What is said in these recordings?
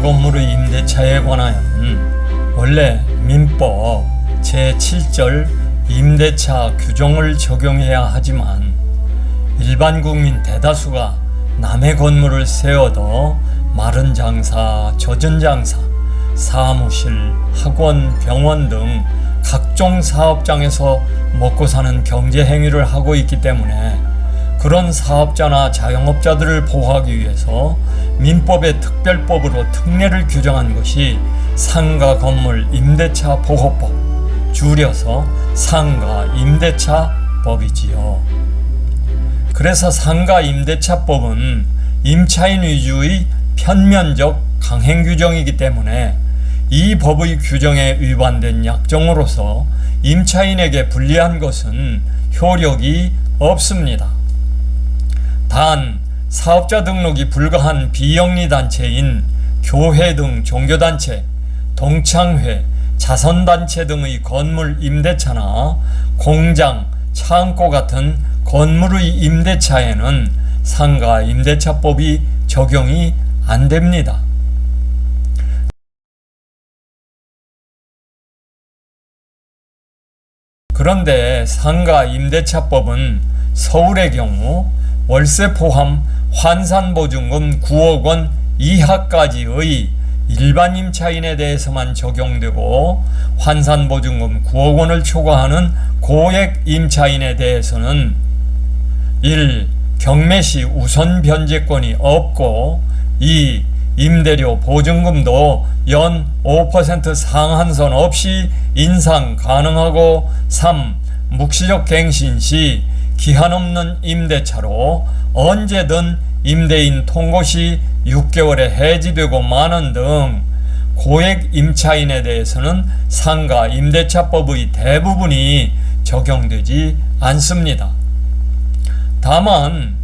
상가 건물의 임대차에 관하여는 원래 민법 제7절 임대차 규정을 적용해야 하지만 일반 국민 대다수가 남의 건물을 세워도 마른 장사, 젖은 장사, 사무실, 학원, 병원 등 각종 사업장에서 먹고 사는 경제 행위를 하고 있기 때문에 그런 사업자나 자영업자들을 보호하기 위해서 민법의 특별법으로 특례를 규정한 것이 상가 건물 임대차 보호법, 줄여서 상가 임대차법이지요. 그래서 상가 임대차법은 임차인 위주의 편면적 강행 규정이기 때문에 이 법의 규정에 위반된 약정으로서 임차인에게 불리한 것은 효력이 없습니다. 단 사업자 등록이 불가한 비영리 단체인 교회 등 종교단체, 동창회, 자선단체 등의 건물 임대차나 공장, 창고 같은 건물의 임대차에는 상가 임대차법이 적용이 안 됩니다. 그런데 상가 임대차법은 서울의 경우 월세 포함 환산보증금 9억 원 이하까지의 일반 임차인에 대해서만 적용되고 환산보증금 9억 원을 초과하는 고액 임차인에 대해서는 1. 경매시 우선 변제권이 없고 2. 임대료 보증금도 연 5% 상한선 없이 인상 가능하고 3. 묵시적 갱신 시 기한 없는 임대차로 언제든 임대인 통고 시 6개월에 해지되고 마는 등 고액 임차인에 대해서는 상가 임대차법의 대부분이 적용되지 않습니다. 다만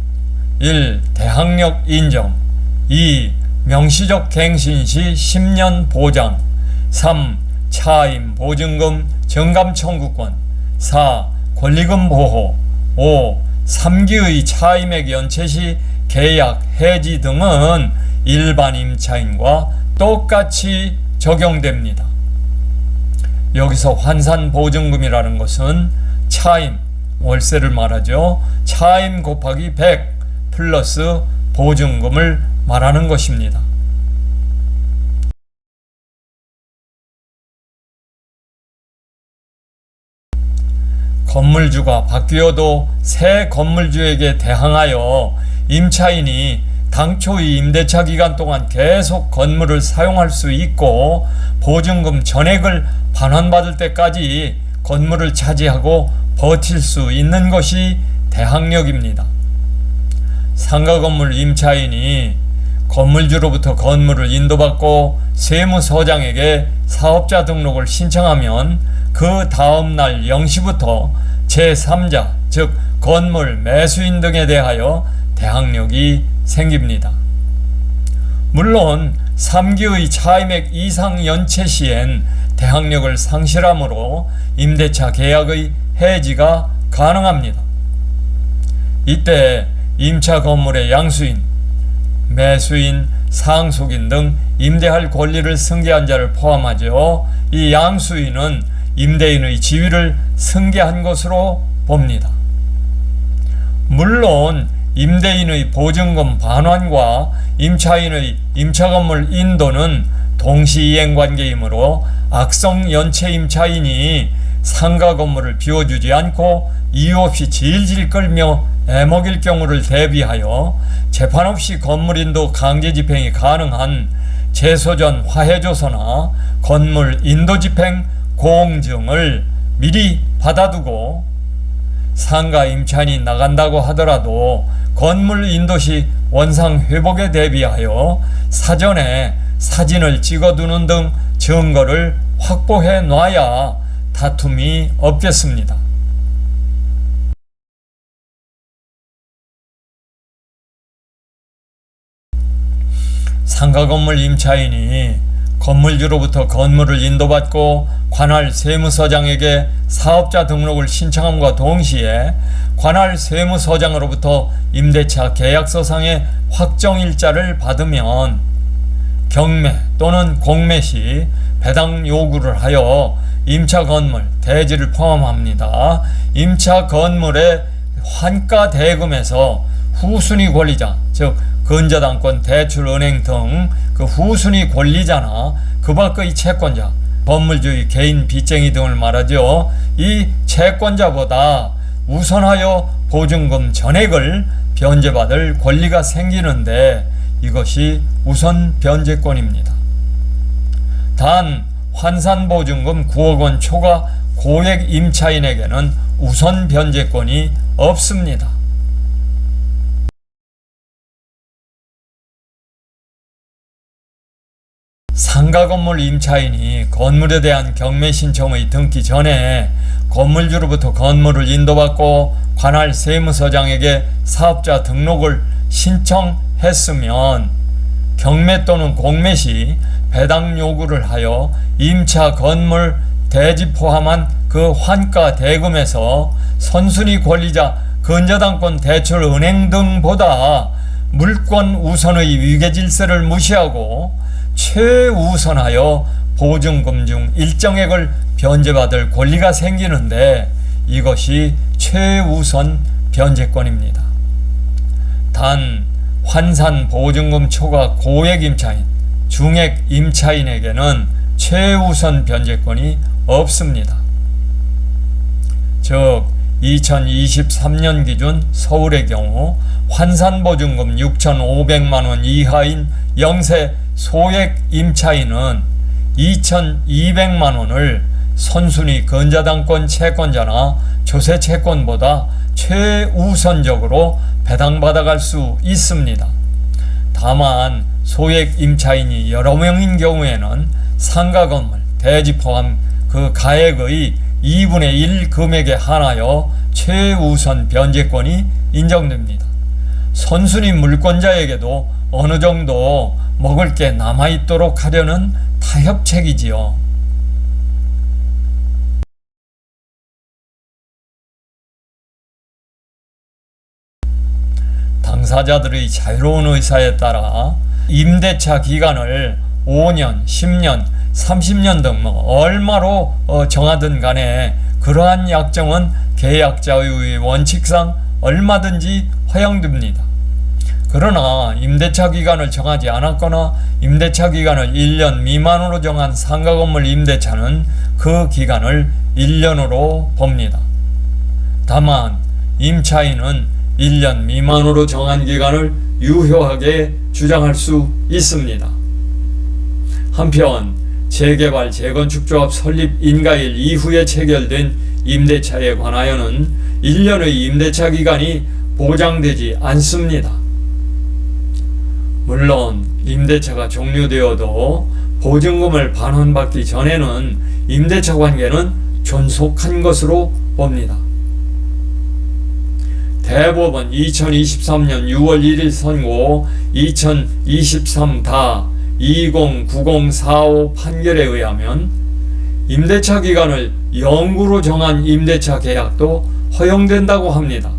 1. 대항력 인정 2. 명시적 갱신 시 10년 보장 3. 차임 보증금 정감 청구권 4. 권리금 보호 5. 3기의 차임액 연체 시 계약 해지 등은 일반 임차인과 똑같이 적용됩니다. 여기서 환산보증금이라는 것은 차임, 월세를 말하죠. 차임 곱하기 100 플러스 보증금을 말하는 것입니다. 건물주가 바뀌어도 새 건물주에게 대항하여 임차인이 당초의 임대차 기간 동안 계속 건물을 사용할 수 있고 보증금 전액을 반환받을 때까지 건물을 차지하고 버틸 수 있는 것이 대항력입니다. 상가 건물 임차인이 건물주로부터 건물을 인도받고 세무서장에게 사업자 등록을 신청하면 그 다음날 0시부터 제3자 즉 건물 매수인 등에 대하여 대항력이 생깁니다. 물론 3기의 차임액 이상 연체 시엔 대항력을 상실하므로 임대차 계약의 해지가 가능합니다. 이때 임차 건물의 양수인, 매수인, 상속인 등 임대할 권리를 승계한 자를 포함하죠. 이 양수인은 임대인의 지위를 승계한 것으로 봅니다. 물론 임대인의 보증금 반환과 임차인의 임차건물 인도는 동시이행관계이므로 악성 연체 임차인이 상가 건물을 비워주지 않고 이유 없이 질질 끌며 애먹일 경우를 대비하여 재판 없이 건물인도 강제집행이 가능한 재소전 화해조서나 건물 인도집행 공증을 미리 받아두고 상가 임차인이 나간다고 하더라도 건물 인도시 원상 회복에 대비하여 사전에 사진을 찍어두는 등 증거를 확보해 놔야 다툼이 없겠습니다. 상가 건물 임차인이 건물주로부터 건물을 인도받고 관할 세무서장에게 사업자 등록을 신청함과 동시에 관할 세무서장으로부터 임대차 계약서상의 확정일자를 받으면 경매 또는 공매 시 배당 요구를 하여 임차 건물, 대지를 포함합니다. 임차 건물의 환가 대금에서 후순위 권리자, 즉 근저당권, 대출은행 등 그 후순위 권리자나 그 밖의 채권자, 건물주의, 개인, 빚쟁이 등을 말하죠. 이 채권자보다 우선하여 보증금 전액을 변제받을 권리가 생기는데 이것이 우선 변제권입니다. 단 환산보증금 9억 원 초과 고액 임차인에게는 우선 변제권이 없습니다. 상가 건물 임차인이 건물에 대한 경매 신청의 등기 전에 건물주로부터 건물을 인도받고 관할 세무서장에게 사업자 등록을 신청했으면 경매 또는 공매 시 배당 요구를 하여 임차 건물 대지 포함한 그 환가 대금에서 선순위 권리자, 근저당권, 대출, 은행 등보다 물권 우선의 위계질서를 무시하고 최우선하여 보증금 중 일정액을 변제받을 권리가 생기는데 이것이 최우선 변제권입니다. 단 환산 보증금 초과 고액 임차인, 중액 임차인에게는 최우선 변제권이 없습니다. 즉 2023년 기준 서울의 경우 환산보증금 6,500만원 이하인 영세 소액 임차인은 2,200만원을 선순위 근저당권 채권자나 조세 채권보다 최우선적으로 배당받아갈 수 있습니다. 다만 소액 임차인이 여러 명인 경우에는 상가 건물, 대지 포함 그 가액의 2분의 1 금액에 한하여 최우선 변제권이 인정됩니다. 선순위 물권자에게도 어느 정도 먹을 게 남아있도록 하려는 타협책이지요. 당사자들의 자유로운 의사에 따라 임대차 기간을 5년, 10년, 30년 등 얼마로 정하든 간에 그러한 약정은 계약자의 원칙상 얼마든지 허용됩니다. 그러나 임대차 기간을 정하지 않았거나 임대차 기간을 1년 미만으로 정한 상가 건물 임대차는 그 기간을 1년으로 봅니다. 다만 임차인은 1년 미만으로 정한 기간을 유효하게 주장할 수 있습니다. 한편 재개발 재건축조합 설립 인가일 이후에 체결된 임대차에 관하여는 1년의 임대차 기간이 보장되지 않습니다. 물론 임대차가 종료되어도 보증금을 반환받기 전에는 임대차 관계는 존속한 것으로 봅니다. 대법원 2023년 6월 1일 선고 2023-209045 판결에 의하면 임대차 기간을 영구로 정한 임대차 계약도 허용된다고 합니다.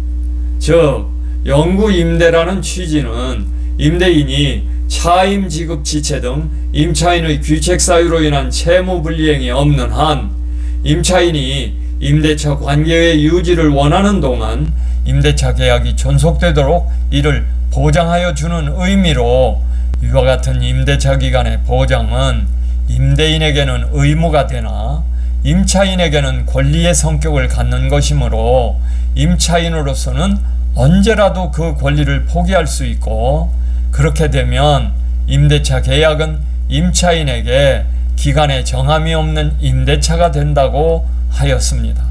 즉 영구 임대라는 취지는 임대인이 차임 지급 지체 등 임차인의 귀책 사유로 인한 채무 불이행이 없는 한 임차인이 임대차 관계의 유지를 원하는 동안 임대차 계약이 존속되도록 이를 보장하여 주는 의미로 이와 같은 임대차 기간의 보장은 임대인에게는 의무가 되나 임차인에게는 권리의 성격을 갖는 것이므로 임차인으로서는 언제라도 그 권리를 포기할 수 있고 그렇게 되면 임대차 계약은 임차인에게 기간에 정함이 없는 임대차가 된다고 하였습니다.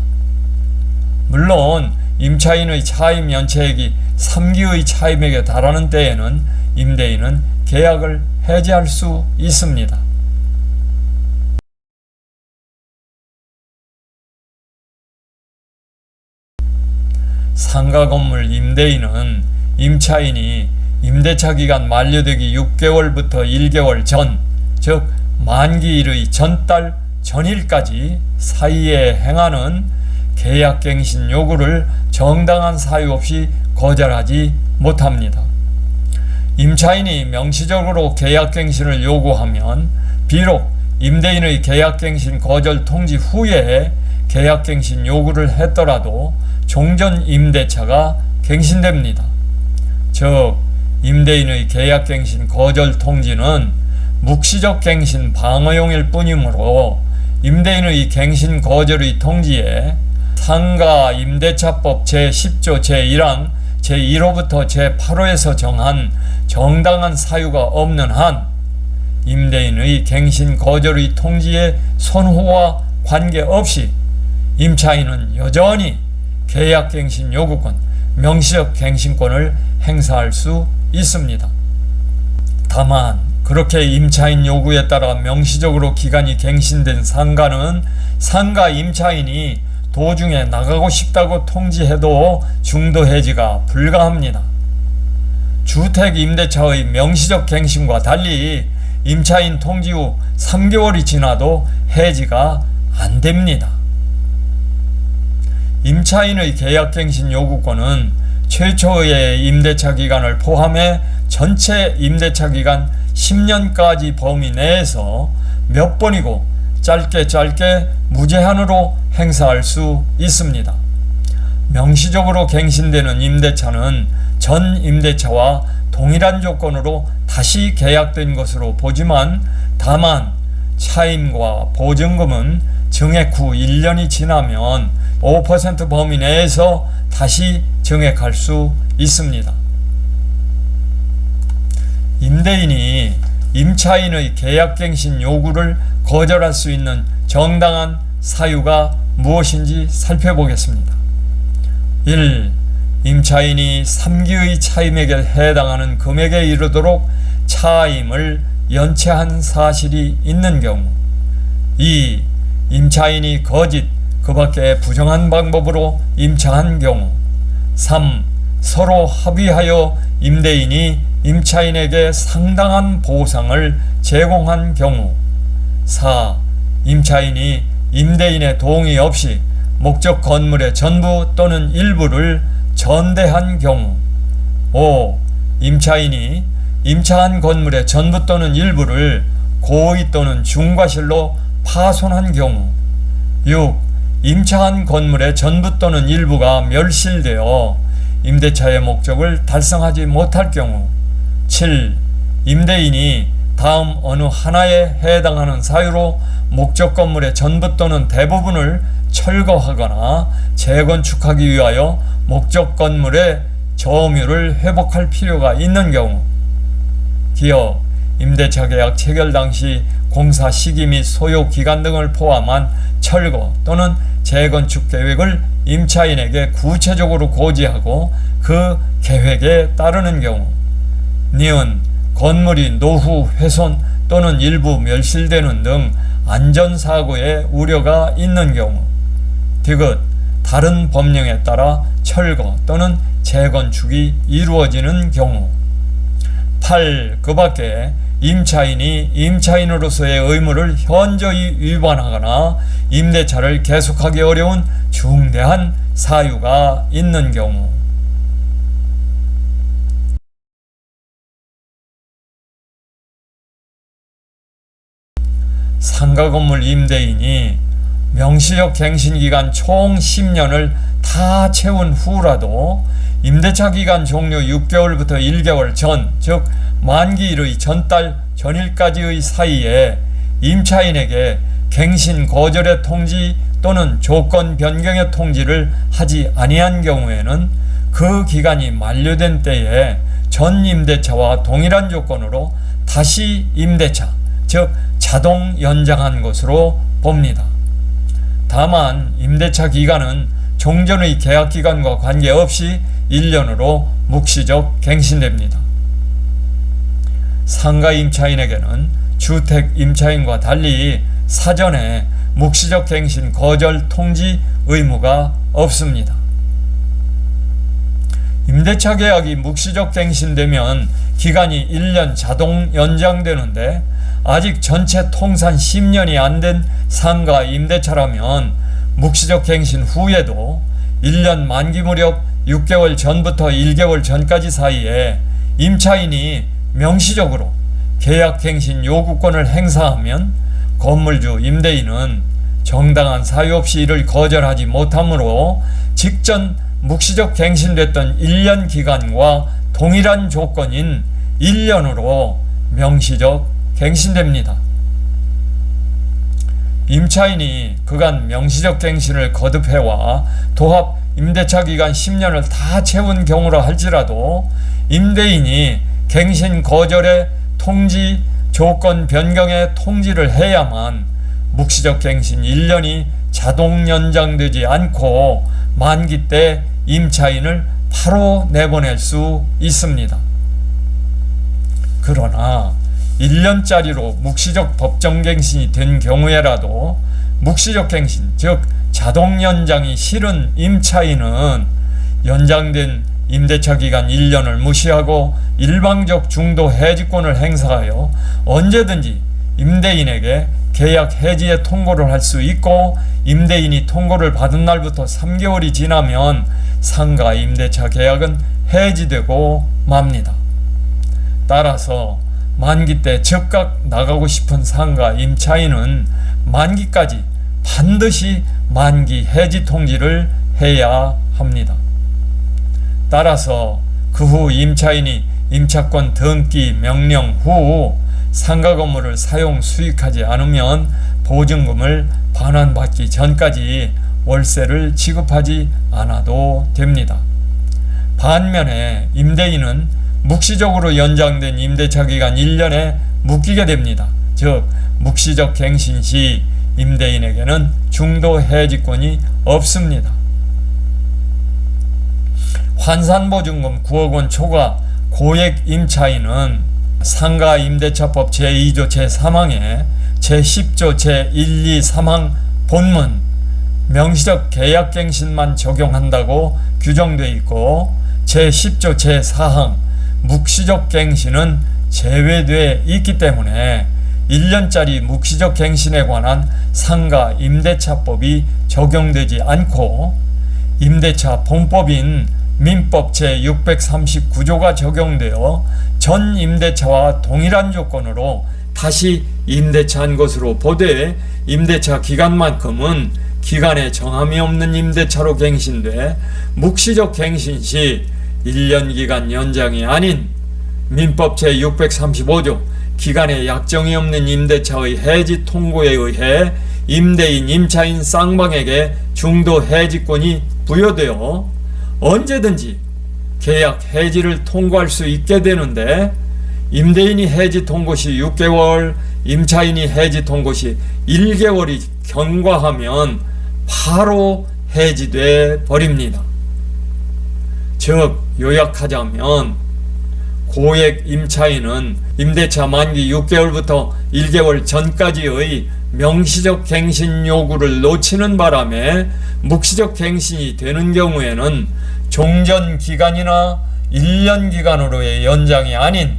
물론 임차인의 차임 연체액이 3기의 차임액에 달하는 때에는 임대인은 계약을 해지할 수 있습니다. 상가 건물 임대인은 임차인이 임대차 기간 만료되기 6개월부터 1개월 전, 즉 만기일의 전달 전일까지 사이에 행하는 계약갱신 요구를 정당한 사유 없이 거절하지 못합니다. 임차인이 명시적으로 계약갱신을 요구하면 비록 임대인의 계약갱신 거절 통지 후에 계약갱신 요구를 했더라도 종전 임대차가 갱신됩니다. 즉 임대인의 계약갱신 거절 통지는 묵시적 갱신 방어용일 뿐이므로 임대인의 갱신 거절의 통지에 상가 임대차법 제10조 제1항 제1호부터 제8호에서 정한 정당한 사유가 없는 한 임대인의 갱신 거절의 통지의 선호와 관계없이 임차인은 여전히 계약갱신 요구권, 명시적 갱신권을 행사할 수 있습니다. 다만 그렇게 임차인 요구에 따라 명시적으로 기간이 갱신된 상가는 상가 임차인이 도중에 나가고 싶다고 통지해도 중도해지가 불가합니다. 주택 임대차의 명시적 갱신과 달리 임차인 통지 후 3개월이 지나도 해지가 안 됩니다. 임차인의 계약갱신 요구권은 최초의 임대차 기간을 포함해 전체 임대차 기간 10년까지 범위 내에서 몇 번이고 짧게 무제한으로 행사할 수 있습니다. 명시적으로 갱신되는 임대차는 전 임대차와 동일한 조건으로 다시 계약된 것으로 보지만 다만 차임과 보증금은 증액 후 1년이 지나면 5% 범위 내에서 다시 증액할 수 있습니다. 임대인이 임차인의 계약갱신 요구를 거절할 수 있는 정당한 사유가 무엇인지 살펴보겠습니다. 1. 임차인이 3기의 차임액에 해당하는 금액에 이르도록 차임을 연체한 사실이 있는 경우. 2. 임차인이 거짓, 그 밖에 부정한 방법으로 임차한 경우. 3. 서로 합의하여 임대인이 임차인에게 상당한 보상을 제공한 경우. 4. 임차인이 임대인의 동의 없이 목적 건물의 전부 또는 일부를 전대한 경우. 5. 임차인이 임차한 건물의 전부 또는 일부를 고의 또는 중과실로 파손한 경우. 6. 임차한 건물의 전부 또는 일부가 멸실되어 임대차의 목적을 달성하지 못할 경우. 7. 임대인이 다음 어느 하나에 해당하는 사유로 목적 건물의 전부 또는 대부분을 철거하거나 재건축하기 위하여 목적 건물의 점유를 회복할 필요가 있는 경우. 기어 임대차 계약 체결 당시 공사 시기 및 소요 기간 등을 포함한 철거 또는 재건축 계획을 임차인에게 구체적으로 고지하고 그 계획에 따르는 경우. 니은 건물이 노후 훼손 또는 일부 멸실되는 등 안전사고의 우려가 있는 경우. 디귿 다른 법령에 따라 철거 또는 재건축이 이루어지는 경우. 8. 그 밖에 임차인이 임차인으로서의 의무를 현저히 위반하거나 임대차를 계속하기 어려운 중대한 사유가 있는 경우. 상가 건물 임대인이 명시적 갱신기간 총 10년을 다 채운 후라도 임대차 기간 종료 6개월부터 1개월 전, 즉 만기일의 전달 전일까지의 사이에 임차인에게 갱신 거절의 통지 또는 조건 변경의 통지를 하지 아니한 경우에는 그 기간이 만료된 때에 전 임대차와 동일한 조건으로 다시 임대차, 즉 자동 연장한 것으로 봅니다. 다만 임대차 기간은 종전의 계약기간과 관계없이 1년으로 묵시적 갱신됩니다. 상가 임차인에게는 주택 임차인과 달리 사전에 묵시적 갱신 거절 통지 의무가 없습니다. 임대차 계약이 묵시적 갱신되면 기간이 1년 자동 연장되는데 아직 전체 통산 10년이 안 된 상가 임대차라면 묵시적 갱신 후에도 1년 만기 무렵 6개월 전부터 1개월 전까지 사이에 임차인이 명시적으로 계약갱신 요구권을 행사하면 건물주 임대인은 정당한 사유 없이 이를 거절하지 못하므로 직전 묵시적 갱신됐던 1년 기간과 동일한 조건인 1년으로 명시적 갱신됩니다. 임차인이 그간 명시적 갱신을 거듭해와 도합 임대차 기간 10년을 다 채운 경우라 할지라도 임대인이 갱신 거절의 통지 조건 변경의 통지를 해야만 묵시적 갱신 1년이 자동 연장되지 않고 만기 때 임차인을 바로 내보낼 수 있습니다. 그러나 1년짜리로 묵시적 법정갱신이 된 경우에라도 묵시적 갱신, 즉 자동 연장이 싫은 임차인은 연장된 임대차 기간 1년을 무시하고 일방적 중도 해지권을 행사하여 언제든지 임대인에게 계약 해지의 통고를 할 수 있고, 임대인이 통고를 받은 날부터 3개월이 지나면 상가 임대차 계약은 해지되고 맙니다. 따라서 만기 때 즉각 나가고 싶은 상가 임차인은 만기까지 반드시 만기 해지 통지를 해야 합니다. 따라서 그 후 임차인이 임차권 등기 명령 후 상가 건물을 사용 수익하지 않으면 보증금을 반환받기 전까지 월세를 지급하지 않아도 됩니다. 반면에 임대인은 묵시적으로 연장된 임대차 기간 1년에 묶이게 됩니다. 즉 묵시적 갱신 시 임대인에게는 중도 해지권이 없습니다. 환산보증금 9억 원 초과 고액 임차인은 상가 임대차법 제2조 제3항에 제10조 제1, 2, 3항 본문 명시적 계약갱신만 적용한다고 규정되어 있고, 제10조 제4항 묵시적 갱신은 제외되어 있기 때문에 1년짜리 묵시적 갱신에 관한 상가 임대차법이 적용되지 않고 임대차 본법인 민법 제639조가 적용되어 전 임대차와 동일한 조건으로 다시 임대차한 것으로 보되 임대차 기간만큼은 기간에 정함이 없는 임대차로 갱신돼 묵시적 갱신 시 1년 기간 연장이 아닌 민법 제635조 기간에 약정이 없는 임대차의 해지 통고에 의해 임대인 임차인 쌍방에게 중도 해지권이 부여되어 언제든지 계약 해지를 통고할 수 있게 되는데, 임대인이 해지 통고 시 6개월, 임차인이 해지 통고 시 1개월이 경과하면 바로 해지돼 버립니다. 즉 요약하자면 고액 임차인은 임대차 만기 6개월부터 1개월 전까지의 명시적 갱신 요구를 놓치는 바람에 묵시적 갱신이 되는 경우에는 종전 기간이나 1년 기간으로의 연장이 아닌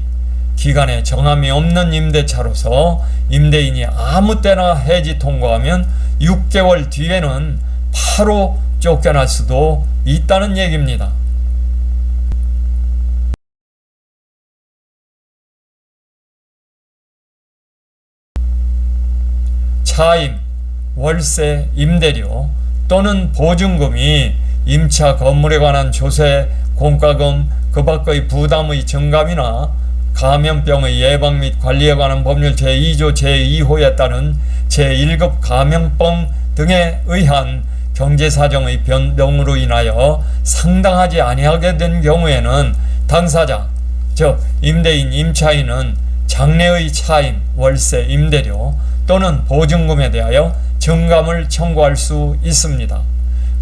기간에 정함이 없는 임대차로서 임대인이 아무 때나 해지 통고하면 6개월 뒤에는 바로 쫓겨날 수도 있다는 얘기입니다. 차임, 월세, 임대료 또는 보증금이 임차 건물에 관한 조세, 공과금, 그 밖의 부담의 증감이나 감염병의 예방 및 관리에 관한 법률 제2조 제2호에 따른 제1급 감염병 등에 의한 경제사정의 변동으로 인하여 상당하지 아니하게 된 경우에는 당사자, 즉 임대인, 임차인은 장래의 차임, 월세, 임대료 또는 보증금에 대하여 증감을 청구할 수 있습니다.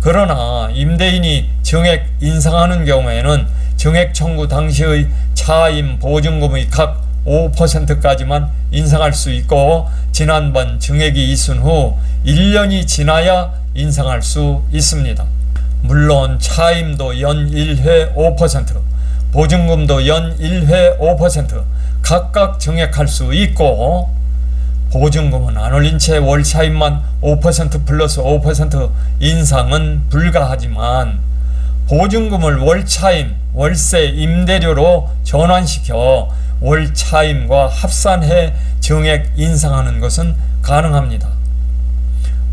그러나 임대인이 증액 인상하는 경우에는 증액 청구 당시의 차임 보증금의 각 5%까지만 인상할 수 있고, 지난번 증액이 있은 후 1년이 지나야 인상할 수 있습니다. 물론 차임도 연 1회 5%, 보증금도 연 1회 5% 각각 증액할 수 있고, 보증금은 안 올린 채 월차임만 5% 플러스 5% 인상은 불가하지만 보증금을 월차임, 월세, 임대료로 전환시켜 월차임과 합산해 정액 인상하는 것은 가능합니다.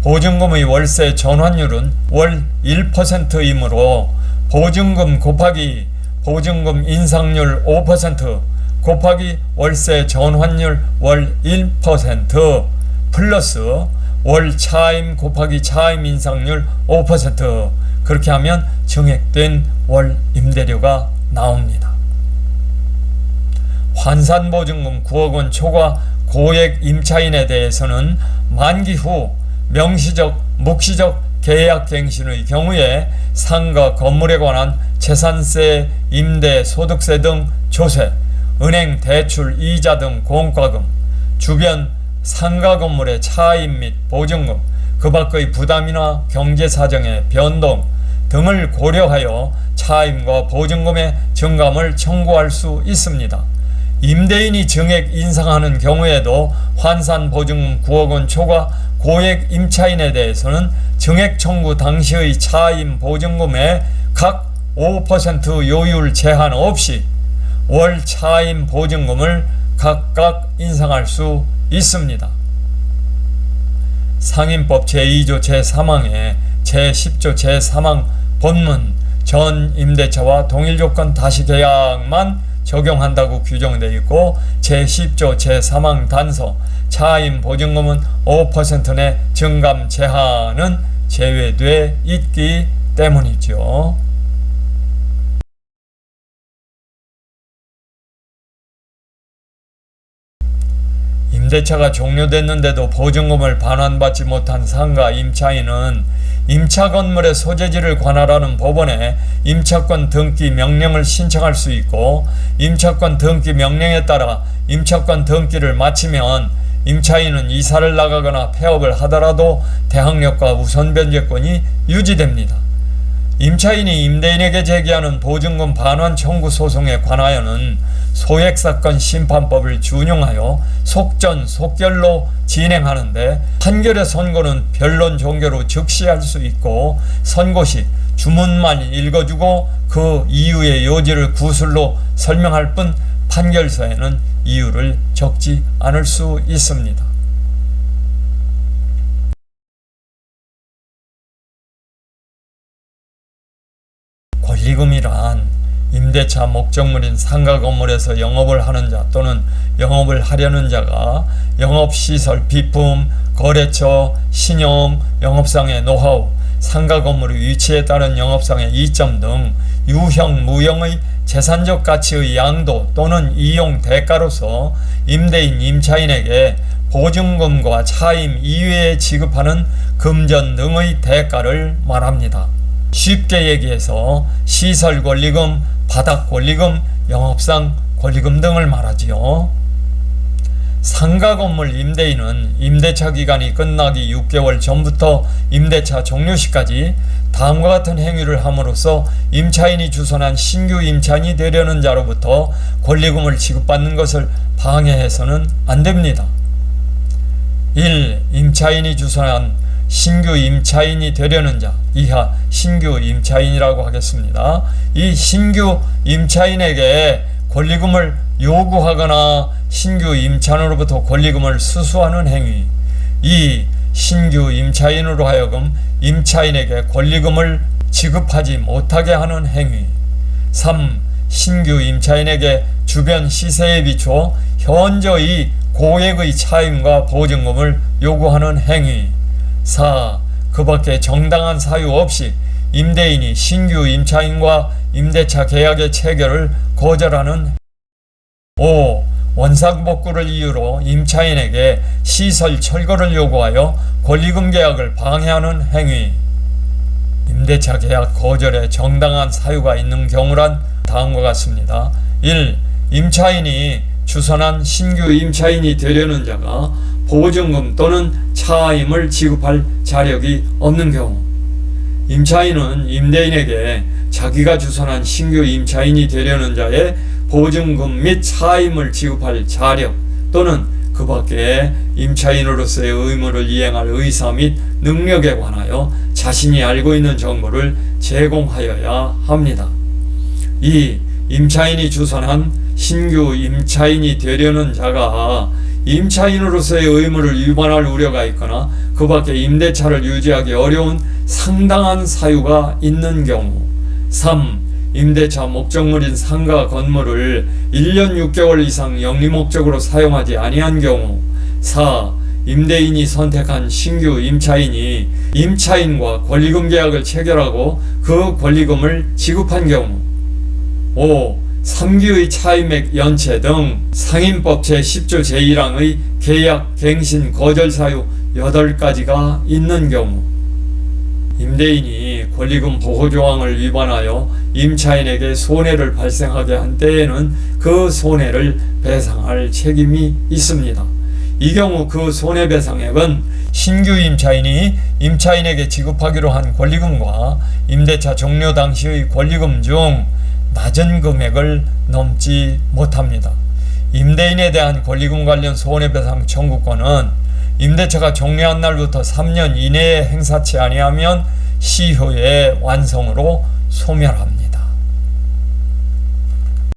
보증금의 월세 전환율은 월 1%이므로 보증금 곱하기 보증금 인상률 5% 곱하기 월세 전환율 월 1% 플러스 월 차임 곱하기 차임 인상률 5% 그렇게 하면 정액된 월 임대료가 나옵니다. 환산보증금 9억 원 초과 고액 임차인에 대해서는 만기 후 명시적, 묵시적 계약갱신의 경우에 상가 건물에 관한 재산세, 임대, 소득세 등 조세, 은행 대출, 이자 등 공과금, 주변 상가 건물의 차임 및 보증금, 그 밖의 부담이나 경제사정의 변동 등을 고려하여 차임과 보증금의 증감을 청구할 수 있습니다. 임대인이 정액 인상하는 경우에도 환산보증금 9억 원 초과 고액 임차인에 대해서는 정액 청구 당시의 차임 보증금에 각 5% 요율 제한 없이 월 차임 보증금을 각각 인상할 수 있습니다. 상임법 제2조 제3항에 제10조 제3항 본문 전 임대차와 동일조건 다시계약만 적용한다고 규정되어 있고 제10조 제3항 단서 차임 보증금은 5% 내 증감 제한은 제외돼 있기 때문이죠. 임대차가 종료됐는데도 보증금을 반환받지 못한 상가 임차인은 임차 건물의 소재지를 관할하는 법원에 임차권 등기 명령을 신청할 수 있고 임차권 등기 명령에 따라 임차권 등기를 마치면 임차인은 이사를 나가거나 폐업을 하더라도 대항력과 우선 변제권이 유지됩니다. 임차인이 임대인에게 제기하는 보증금 반환 청구 소송에 관하여는 소액사건 심판법을 준용하여 속전 속결로 진행하는데 판결의 선고는 변론 종결로 즉시할 수 있고 선고 시 주문만 읽어주고 그 이유의 요지를 구술로 설명할 뿐 판결서에는 이유를 적지 않을 수 있습니다. 권리금이란 임대차 목적물인 상가 건물에서 영업을 하는 자 또는 영업을 하려는 자가 영업시설, 비품, 거래처, 신용, 영업상의 노하우, 상가 건물의 위치에 따른 영업상의 이점 등 유형, 무형의 재산적 가치의 양도 또는 이용 대가로서 임대인, 임차인에게 보증금과 차임 이외에 지급하는 금전 등의 대가를 말합니다. 쉽게 얘기해서 시설 권리금, 바닥 권리금, 영업상 권리금 등을 말하지요. 상가 건물 임대인은 임대차 기간이 끝나기 6개월 전부터 임대차 종료 시까지 다음과 같은 행위를 함으로써 임차인이 주선한 신규 임차인이 되려는 자로부터 권리금을 지급받는 것을 방해해서는 안 됩니다. 1. 임차인이 주선한 신규 임차인이 되려는 자, 이하 신규 임차인이라고 하겠습니다. 이 신규 임차인에게 권리금을 요구하거나 신규 임차인으로부터 권리금을 수수하는 행위. 2. 신규 임차인으로 하여금 임차인에게 권리금을 지급하지 못하게 하는 행위. 3. 신규 임차인에게 주변 시세에 비추어 현저히 고액의 차임과 보증금을 요구하는 행위. 4. 그 밖에 정당한 사유 없이 임대인이 신규 임차인과 임대차 계약의 체결을 거절하는 5. 원상복구를 이유로 임차인에게 시설 철거를 요구하여 권리금 계약을 방해하는 행위. 임대차 계약 거절에 정당한 사유가 있는 경우란 다음과 같습니다. 1. 임차인이 주선한 신규 임차인이 되려는 자가 보증금 또는 차임을 지급할 자력이 없는 경우. 임차인은 임대인에게 자기가 주선한 신규 임차인이 되려는 자의 보증금 및 차임을 지급할 자력 또는 그 밖에 임차인으로서의 의무를 이행할 의사 및 능력에 관하여 자신이 알고 있는 정보를 제공하여야 합니다. 2. 임차인이 주선한 신규 임차인이 되려는 자가 임차인으로서의 의무를 위반할 우려가 있거나 그 밖에 임대차를 유지하기 어려운 상당한 사유가 있는 경우. 3. 임대차 목적물인 상가 건물을 1년 6개월 이상 영리 목적으로 사용하지 아니한 경우. 4. 임대인이 선택한 신규 임차인이 임차인과 권리금 계약을 체결하고 그 권리금을 지급한 경우. 5. 3기의 차임액 연체 등 상임법 제10조 제1항의 계약 갱신 거절 사유 8가지가 있는 경우. 임대인이 권리금 보호조항을 위반하여 임차인에게 손해를 발생하게 한 때에는 그 손해를 배상할 책임이 있습니다. 이 경우 그 손해배상액은 신규 임차인이 임차인에게 지급하기로 한 권리금과 임대차 종료 당시의 권리금 중 낮은 금액을 넘지 못합니다. 임대인에 대한 권리금 관련 손해배상 청구권은 임대차가 종료한 날부터 3년 이내에 행사치 아니하면 시효의 완성으로 소멸합니다.